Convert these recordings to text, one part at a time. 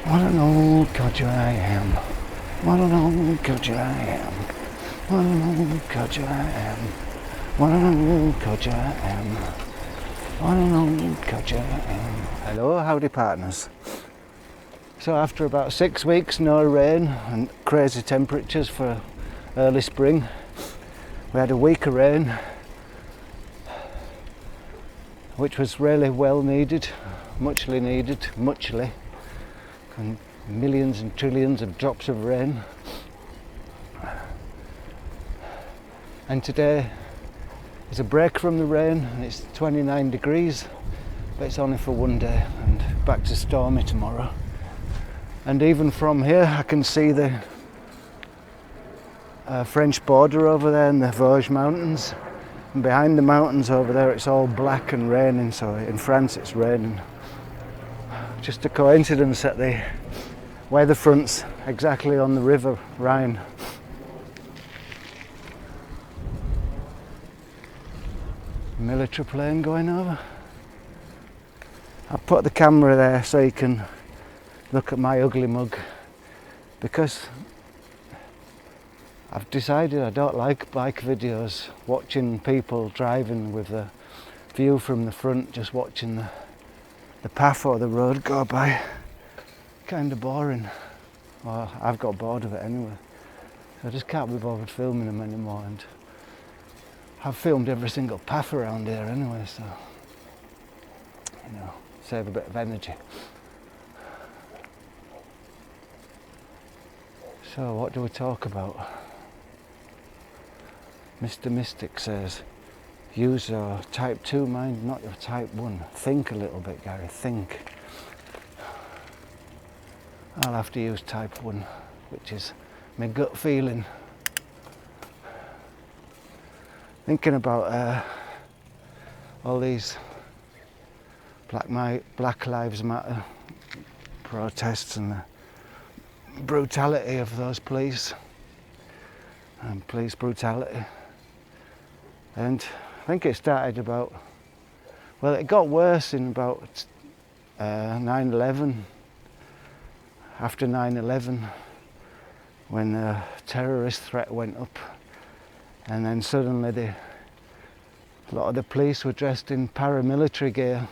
What an old codger I am. What an old codger I am. What an old codger I am. What an old codger I am. What an old codger I am. Hello, howdy partners. So after about 6 weeks, no rain and crazy temperatures for early spring, we had a week of rain, which was really well needed, muchly, and millions and trillions of drops of rain. And today is a break from the rain, and it's 29 degrees, but it's only for one day, and back to stormy tomorrow. And even from here I can see the French border over there and the Vosges mountains, and behind the mountains over there it's all black and raining, so in France it's raining. Just a coincidence that the weather front's exactly on the river Rhine. Military plane going over. I put the camera there so you can look at my ugly mug, because I've decided I don't like bike videos, watching people driving with the view from the front, just watching the path or the road go by. Kind of boring. Well, I've got bored of it anyway. So I just can't be bothered filming them anymore, and I've filmed every single path around here anyway, so save a bit of energy. So what do we talk about? Mr. Mystic says, use your type 2 mind, not your type 1. Think a little bit, Gary, think. I'll have to use type 1, which is my gut feeling. Thinking about all these Black Lives Matter protests and the brutality of those police and police brutality. And I think it started it got worse in about 9/11, after 9/11, when the terrorist threat went up, and then suddenly a lot of the police were dressed in paramilitary gear,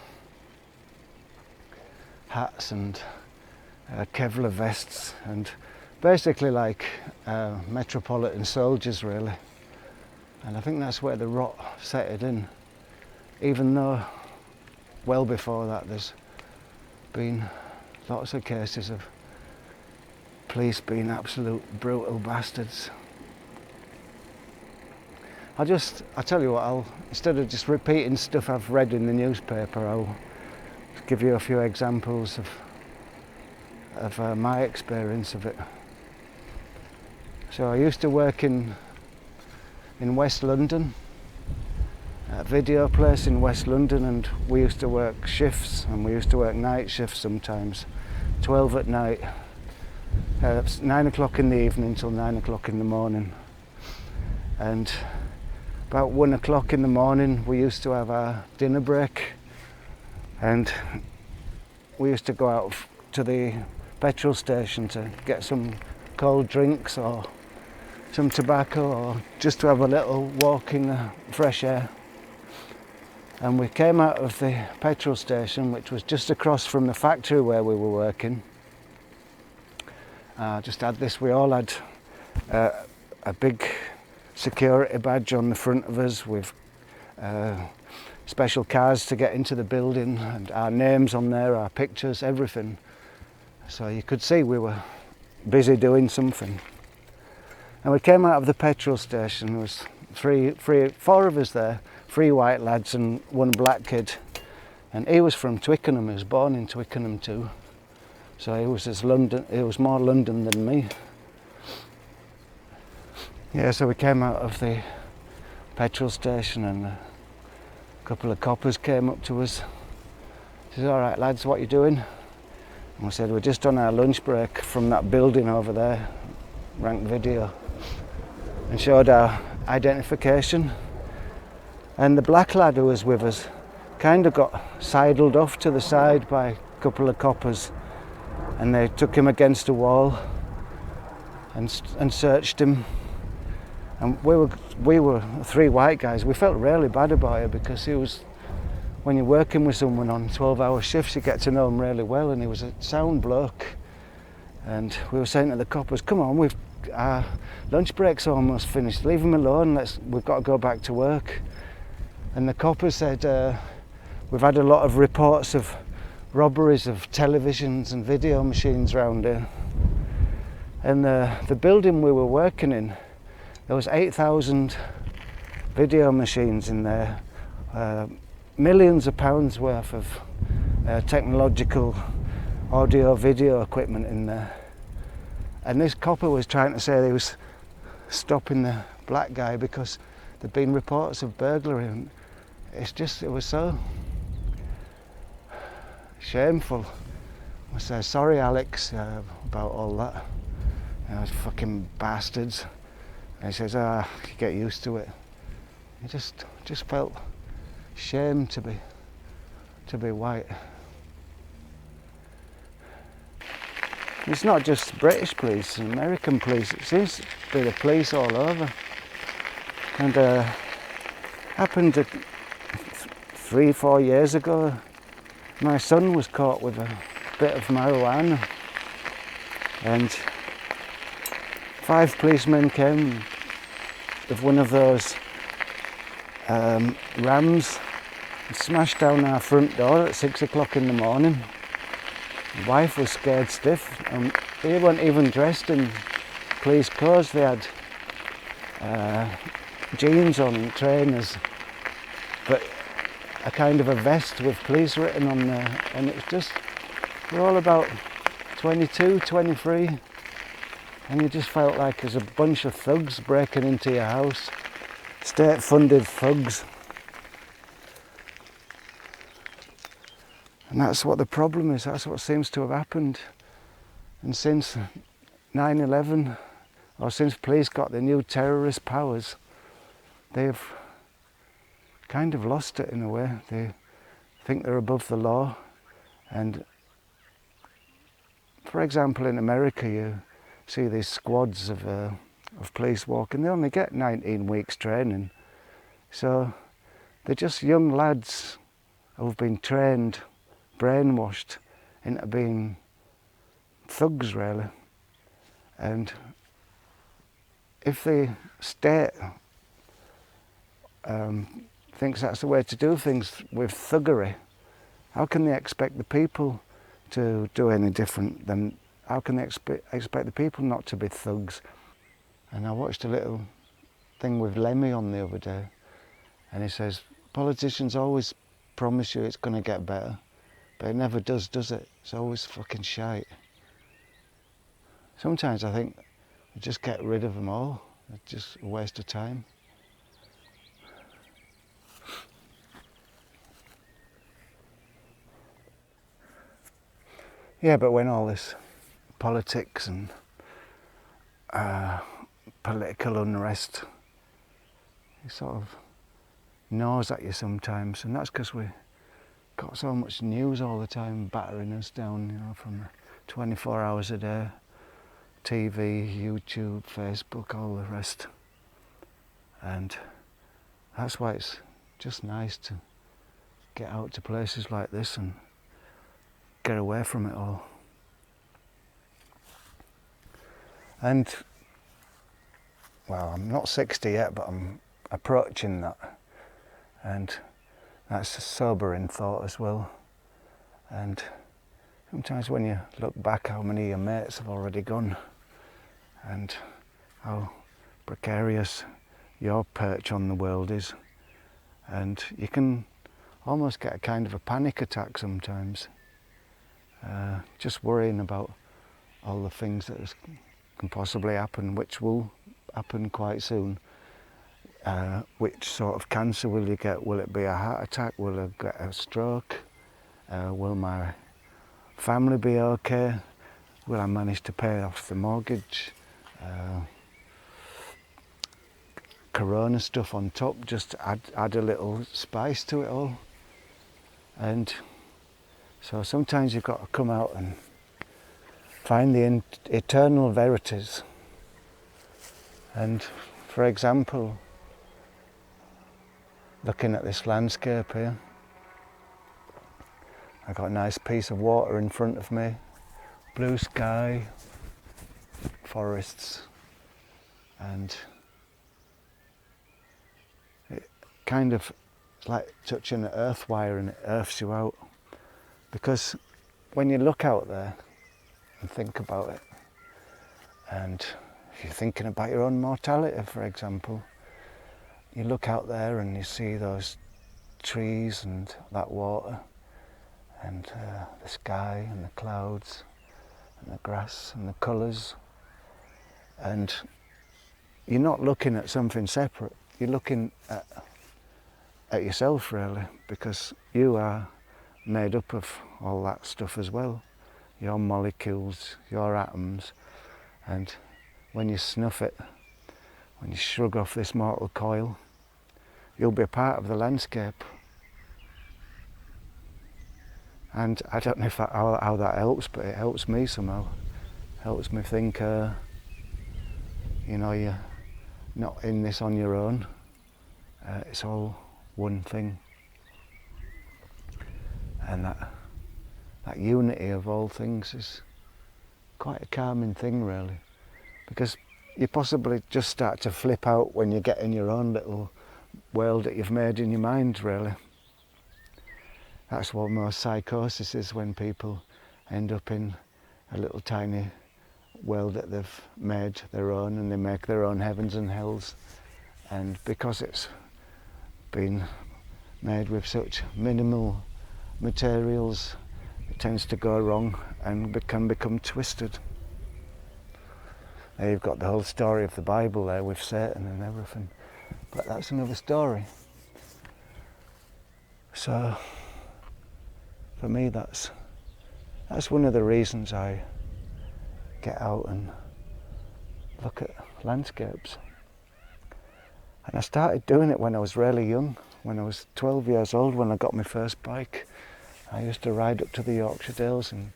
hats and Kevlar vests, and basically like metropolitan soldiers really. And I think that's where the rot set it in, even though well before that there's been lots of cases of police being absolute brutal bastards. I tell you what, instead of just repeating stuff I've read in the newspaper, I'll give you a few examples of my experience of it. So I used to work in West London, at a video place in West London, and we used to work shifts, and we used to work night shifts sometimes, 12 at night. It's 9 o'clock in the evening till 9 o'clock in the morning. And about 1 o'clock in the morning we used to have our dinner break, and we used to go out to the petrol station to get some cold drinks or some tobacco, or just to have a little walk in the fresh air. And we came out of the petrol station, which was just across from the factory where we were working. We all had a big security badge on the front of us with special cars to get into the building, and our names on there, our pictures, everything. So you could see we were busy doing something. And we came out of the petrol station. There was four of us there, 3 white lads and 1 black kid. And he was from Twickenham. He was born in Twickenham too. So he was more London than me. Yeah, so we came out of the petrol station, and a couple of coppers came up to us. He said, "All right lads, what are you doing?" And we said, "We're just on our lunch break from that building over there," ranked video, and showed our identification. And the black lad who was with us kind of got sidled off to the side by a couple of coppers, and they took him against a wall and searched him. And we were 3 white guys. We felt really bad about it because when you're working with someone on 12-hour shifts, you get to know him really well, and he was a sound bloke. And we were saying to the coppers, come on, our lunch break's almost finished, leave him alone, we've got to go back to work. And the coppers said, we've had a lot of reports of robberies of televisions and video machines around here. And the building we were working in, there was 8,000 video machines in there, millions of pounds worth of technological audio video equipment in there. And this copper was trying to say he was stopping the black guy because there'd been reports of burglary, and it was so shameful. I say, sorry Alex about all that, those fucking bastards. And he says, you get used to it. He just felt shame to be white. It's not just British police, American police, it seems to be the police all over. And happened 3-4 years ago, my son was caught with a bit of marijuana, and 5 policemen came with one of those rams and smashed down our front door at 6 o'clock in the morning. My wife was scared stiff, and they weren't even dressed in police clothes. They had jeans on, trainers, but a kind of a vest with police written on there, and it was just, we're all about 22, 23, and you just felt like there's a bunch of thugs breaking into your house, state-funded thugs. And that's what the problem is, that's what seems to have happened. And since 9/11, or since police got the new terrorist powers, they've kind of lost it in a way. They think they're above the law. And for example, in America, you see these squads of police walking. They only get 19 weeks training. So they're just young lads who've been trained, brainwashed into being thugs, really. And if the state thinks that's the way to do things with thuggery, how can they expect the people to do any different than, how can they expect the people not to be thugs? And I watched a little thing with Lemmy on the other day, and he says, politicians always promise you it's going to get better, but it never does it? It's always fucking shite. Sometimes I think we just get rid of them all. It's just a waste of time. Yeah, but when all this politics and political unrest, it sort of gnaws at you sometimes, and that's because we got so much news all the time battering us down, you know, from 24 hours a day, TV, YouTube, Facebook, all the rest. And that's why it's just nice to get out to places like this and get away from it all. And, well, I'm not 60 yet, but I'm approaching that. And that's a sobering thought as well. And sometimes when you look back how many of your mates have already gone and how precarious your perch on the world is, and you can almost get a kind of a panic attack sometimes, just worrying about all the things that can possibly happen, which will happen quite soon. Which sort of cancer will you get? Will it be a heart attack? Will I get a stroke? Will my family be okay? Will I manage to pay off the mortgage? Corona stuff on top, just to add a little spice to it all. And so sometimes you've got to come out and find the eternal verities. And for example, looking at this landscape here, I've got a nice piece of water in front of me, blue sky, forests, and it kind of, it's like touching an earth wire and it earths you out. Because when you look out there and think about it, and if you're thinking about your own mortality, for example, you look out there and you see those trees and that water and the sky and the clouds and the grass and the colours, and you're not looking at something separate, you're looking at yourself really, because you are made up of all that stuff as well, your molecules, your atoms, and when you snuff it, when you shrug off this mortal coil, you'll be a part of the landscape. And I don't know if how that helps, but it helps me somehow. Helps me think, you know, you're not in this on your own. It's all one thing. And that unity of all things is quite a calming thing really, because you possibly just start to flip out when you get in your own little world that you've made in your mind really. That's what most psychosis is, when people end up in a little tiny world that they've made their own, and they make their own heavens and hells, and because it's been made with such minimal materials, it tends to go wrong and can become twisted. There you've got the whole story of the Bible there with Satan and everything, but that's another story. So for me that's one of the reasons I get out and look at landscapes. And I started doing it when I was really young, when I was 12 years old, when I got my first bike. I used to ride up to the Yorkshire Dales, and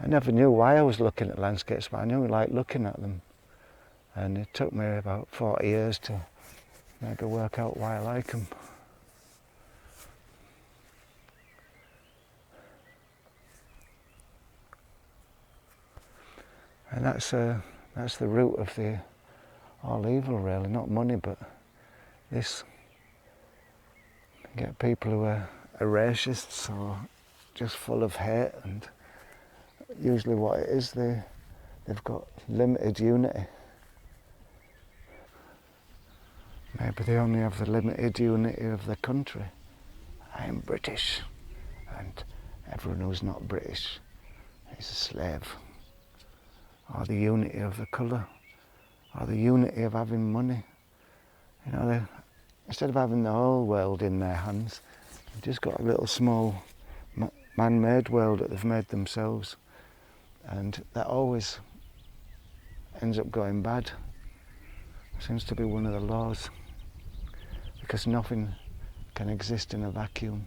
I never knew why I was looking at landscapes, but I knew I liked looking at them. And it took me about 40 years to maybe work out why I like them. And that's the root of all evil really, not money, but this. You get people who are racists or just full of hate, and usually what it is, they've got limited unity. Maybe they only have the limited unity of the country. I'm British, and everyone who's not British is a slave. Or the unity of the colour, or the unity of having money. You know, instead of having the whole world in their hands, they've just got a little small man-made world that they've made themselves, and that always ends up going bad. It seems to be one of the laws, because nothing can exist in a vacuum,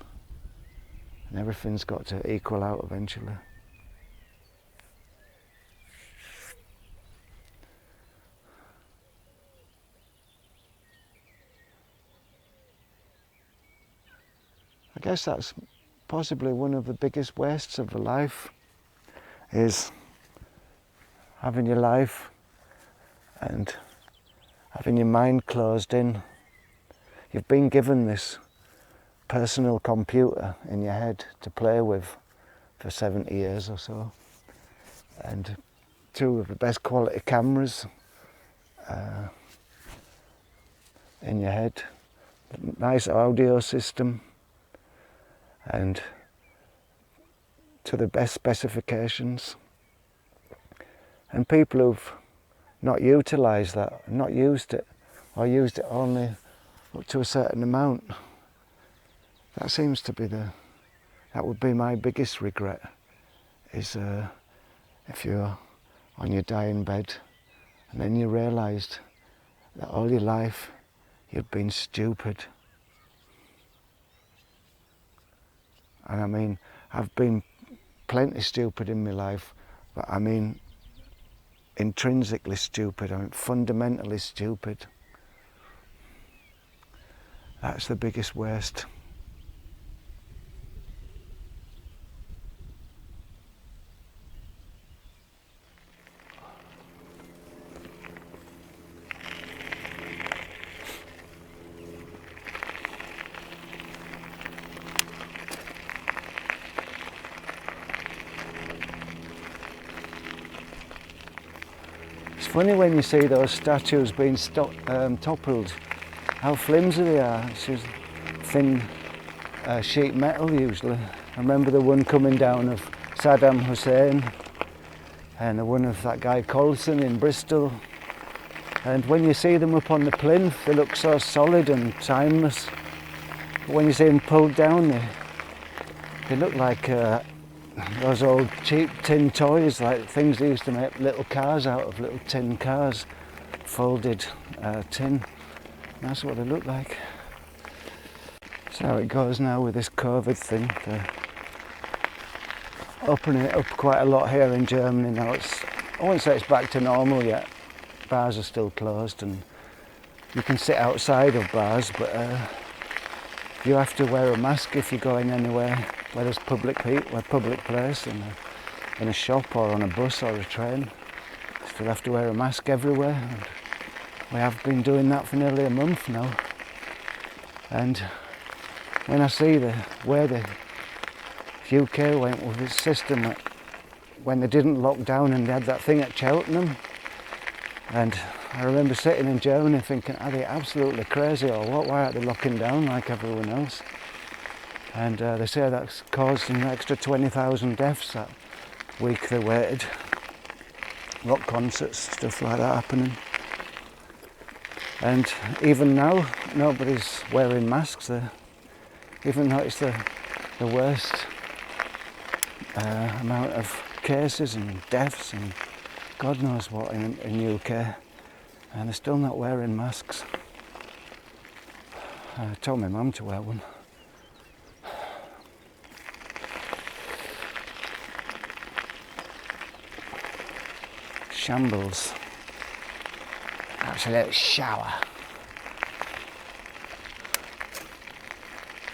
and everything's got to equal out eventually. I guess that's possibly one of the biggest wastes of a life, is having your life and having your mind closed in. You've been given this personal computer in your head to play with for 70 years or so, and two of the best quality cameras in your head, nice audio system, and to the best specifications. And people who've not utilised that, not used it, or used it only up to a certain amount, that seems to be that would be my biggest regret, is if you're on your dying bed and then you realised that all your life you'd been stupid. And I mean, I've been plenty stupid in my life, But I mean intrinsically stupid, I mean fundamentally stupid. That's the biggest waste. It's funny when you see those statues being toppled, how flimsy they are. It's just thin sheet metal usually. I remember the one coming down of Saddam Hussein and the one of that guy Colson in Bristol. And when you see them up on the plinth, they look so solid and timeless. But when you see them pulled down, they look like those old cheap tin toys, like things they used to make little cars out of, little tin cars, folded tin. That's what they look like. That's how it goes now with this COVID thing. They're opening it up quite a lot here in Germany now. I won't say it's back to normal yet. Bars are still closed and you can sit outside of bars, but you have to wear a mask if you're going anywhere where there's public place, in a shop or on a bus or a train. You still have to wear a mask everywhere. And we have been doing that for nearly a month now. And when I see where the UK went with this system, when they didn't lock down and they had that thing at Cheltenham, and I remember sitting in Germany thinking, are they absolutely crazy or what? Why aren't they locking down like everyone else? And they say that's caused an extra 20,000 deaths that week they waited. Rock concerts, stuff like that happening. And even now, nobody's wearing masks. Even though it's the worst amount of cases and deaths and God knows what in UK, and they're still not wearing masks. I told my mum to wear one. Shambles. That's a little shower.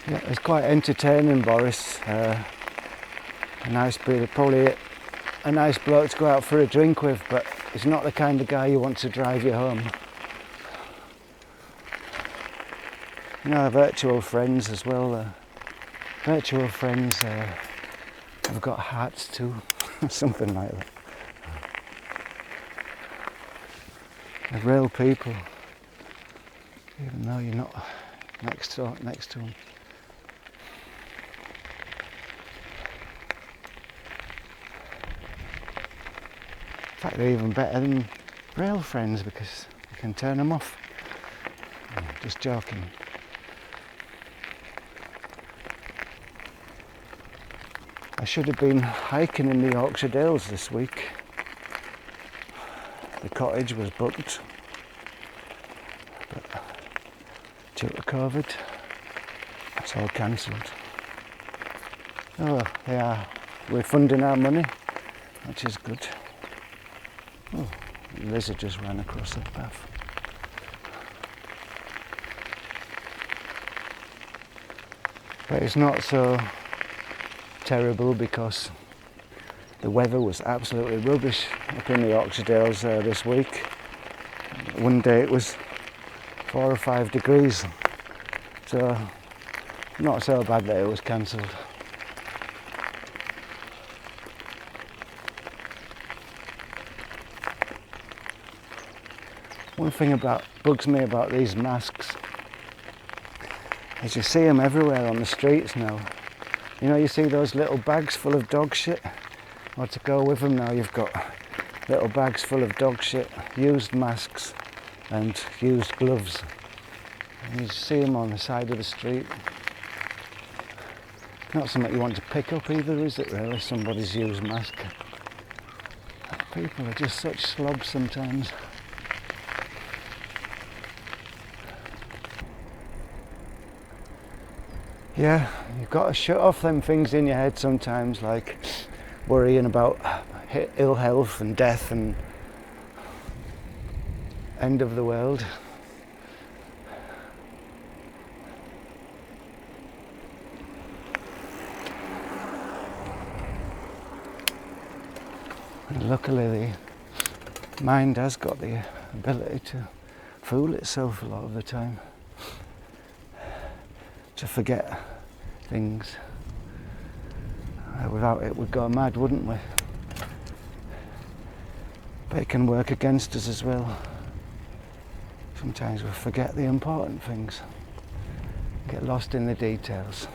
Yeah, it's quite entertaining, Boris. A nice bit, probably a nice bloke to go out for a drink with, but he's not the kind of guy you want to drive you home. You know, virtual friends as well. Virtual friends have got hearts too, something like that. They're real people, even though you're not next to them. In fact, they're even better than real friends because you can turn them off. Just joking. I should have been hiking in the Yorkshire Dales this week. The cottage was booked, but due to COVID, it's all cancelled. Oh, they are refunding our money, which is good. Oh, a lizard just ran across the path. But it's not so terrible because the weather was absolutely rubbish up in the Yorkshire Dales this week. One day it was 4 or 5 degrees, so not so bad that it was cancelled. One thing bugs me about these masks is you see them everywhere on the streets now. You know, you see those little bags full of dog shit. Or to go with them now, you've got little bags full of dog shit, used masks and used gloves. And you see them on the side of the street. Not something you want to pick up either, is it really, somebody's used mask? People are just such slobs sometimes. Yeah, you've got to shut off them things in your head sometimes, like worrying about ill health and death and end of the world. And luckily the mind has got the ability to fool itself a lot of the time, to forget things. Without it we'd go mad, wouldn't we? But it can work against us as well. Sometimes we forget the important things, get lost in the details.